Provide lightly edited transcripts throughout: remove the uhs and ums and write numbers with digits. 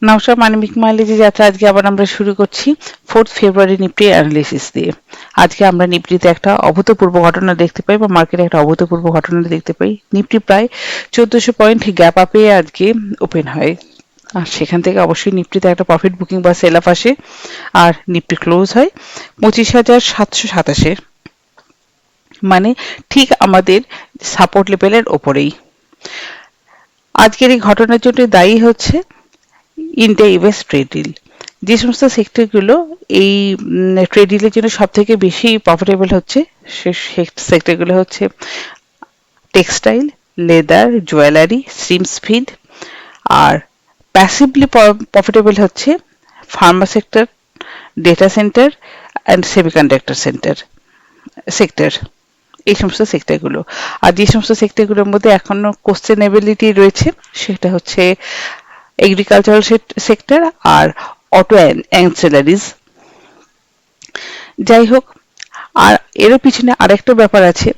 নমস্কার, মানবিক মাইলেজে যাত্রা আজকে আবার আমরা শুরু করছি 4th ফেব্রুয়ারি নিফটি অ্যানালিসিস দিয়ে। আজকে আমরা নিফটিতে একটা অভূতপূর্ব ঘটনা দেখতে পাই বা মার্কেটে একটা অভূতপূর্ব ঘটনা দেখতে পাই। নিফটি প্রায় 1400 পয়েন্ট গ্যাপ আপে আজকে ওপেন হয়। আর সেখান থেকে অবশ্যই নিফটিতে একটা প্রফিট বুকিং বা সেল অফ আসে আর নিফটি ক্লোজ হয় 25,727-এ, মানে ঠিক আমাদের সাপোর্ট লেভেলের ওপরেই। আজকের এই ঘটনার জন্য দায়ী হচ্ছে ইন্ডিয়া ইউএস ট্রেড ডিল। যে সমস্ত সেক্টরগুলো এই ট্রেড ডিলের জন্য সব থেকে বেশি প্রফিটেবল হচ্ছে সে সেক্টরগুলো হচ্ছে টেক্সটাইল, লেদার, জুয়েলারি, সিমস ফিড। আর প্যাসিভলি প্রফিটেবল হচ্ছে pharma sector, data centre and semiconductor sector. এই সমস্ত সেক্টরগুলো। আর যে সমস্ত সেক্টরগুলোর মধ্যে এখনো কোশ্চেনেবিলিটি রয়েছে সেটা হচ্ছে এগ্রিকালচারাল সেক্টর আর অটো অ্যান্সেলারিজ। যাই হোক, আর এরও পিছনে আরেকটা ব্যাপার আছে।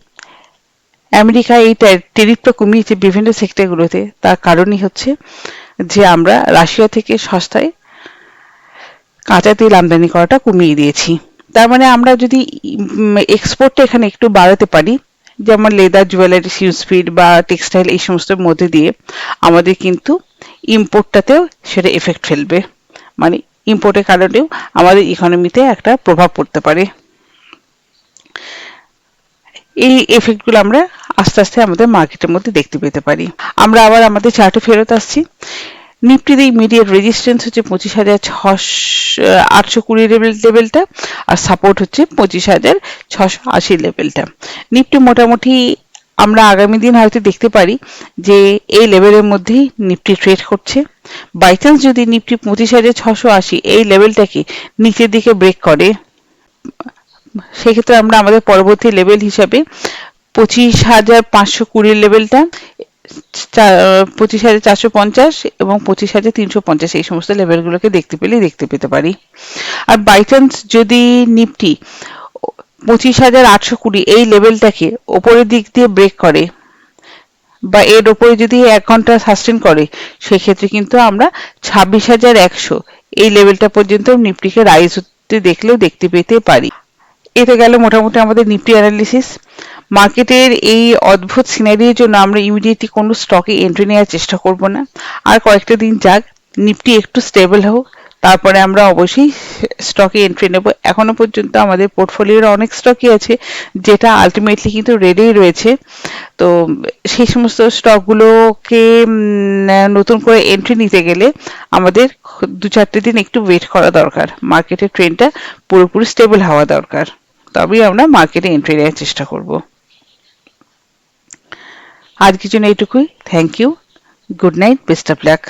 আমেরিকা এই ট্যারিফটা কমিয়েছে বিভিন্ন সেক্টরগুলোতে, তার কারণই হচ্ছে যে আমরা রাশিয়া থেকে সস্তায় কাঁচা তেল আমদানি করাটা কমিয়ে দিয়েছি। তার মানে আমরা যদি এক্সপোর্টটা এখানে একটু বাড়াতে পারি, যেমন লেদার, জুয়েলারি, সিউসফিড বা টেক্সটাইল, এই সমস্ত মধ্যে দিয়ে আমাদের কিন্তু ইম্পোর্টটাতেও সেটা এফেক্ট ফেলবে। মানে ইম্পোর্টের কারণেও আমাদের ইকোনমিতে একটা প্রভাব পড়তে পারে। এই এফেক্টগুলো আমরা আস্তে আস্তে আমাদের মার্কেটের মধ্যে দেখতে পেতে পারি। আমরা আবার আমাদের চার্টে ফেরত আসছি। নিফটির ইমিডিয়েট রেজিস্ট্যান্স হচ্ছে 25,820 লেভেলটা, আর সাপোর্ট হচ্ছে 25,680 লেভেলটা। নিফটি মোটামুটি আমরা আগামী দিন হয়তো দেখতে পারি যে এই লেভেলের মধ্যেই নিফটি ট্রেড করছে। বাই চান্স যদি নিফটি 25,680 এই লেভেলটাকে নিচের দিকে ব্রেক করে, সেক্ষেত্রে আমরা আমাদের পরবর্তী লেভেল হিসাবে 25,520 লেভেলটা, 25,450 এবং 25,350 এই সমস্ত লেভেলগুলোকে দেখতে পেতে পারি। আর বাই চান্স যদি নিফটি 25,820 এই লেভেলটাকে ওপরের দিক দিয়ে ব্রেক করে বা এর ওপরে যদি 1 ঘন্টা সাস্টেন করে, সেক্ষেত্রে কিন্তু আমরা 26,100 এই লেভেলটা পর্যন্ত নিফটিকে রাইজ হতে দেখতে পেতে পারি। এটা গেল মোটামুটি আমাদের নিফটি অ্যানালিসিস। মার্কেটের এই অদ্ভুত সিনারির জন্য আমরা ইমিডিয়েটলি কোনো স্টকে এন্ট্রি নেওয়ার চেষ্টা করব না। আর কয়েকটা দিন যাক, নিফটি একটু স্টেবল হোক, তারপরে আমরা অবশ্যই স্টকে এন্ট্রি নেব। এখনো পর্যন্ত আমাদের পোর্টফোলিওর অনেক স্টকই আছে যেটা আলটিমেটলি কিন্তু রেডেই রয়েছে। তো সেই সমস্ত স্টকগুলোকে নতুন করে এন্ট্রি নিতে গেলে আমাদের 2-4 দিন একটু ওয়েট করা দরকার। মার্কেটের ট্রেন্ডটা পুরোপুরি স্টেবল হওয়া দরকার, তবেই আমরা মার্কেটে এন্ট্রি নেওয়ার চেষ্টা করব। আজকের জন্য এইটুকুই। Thank you, good night, best of lakh.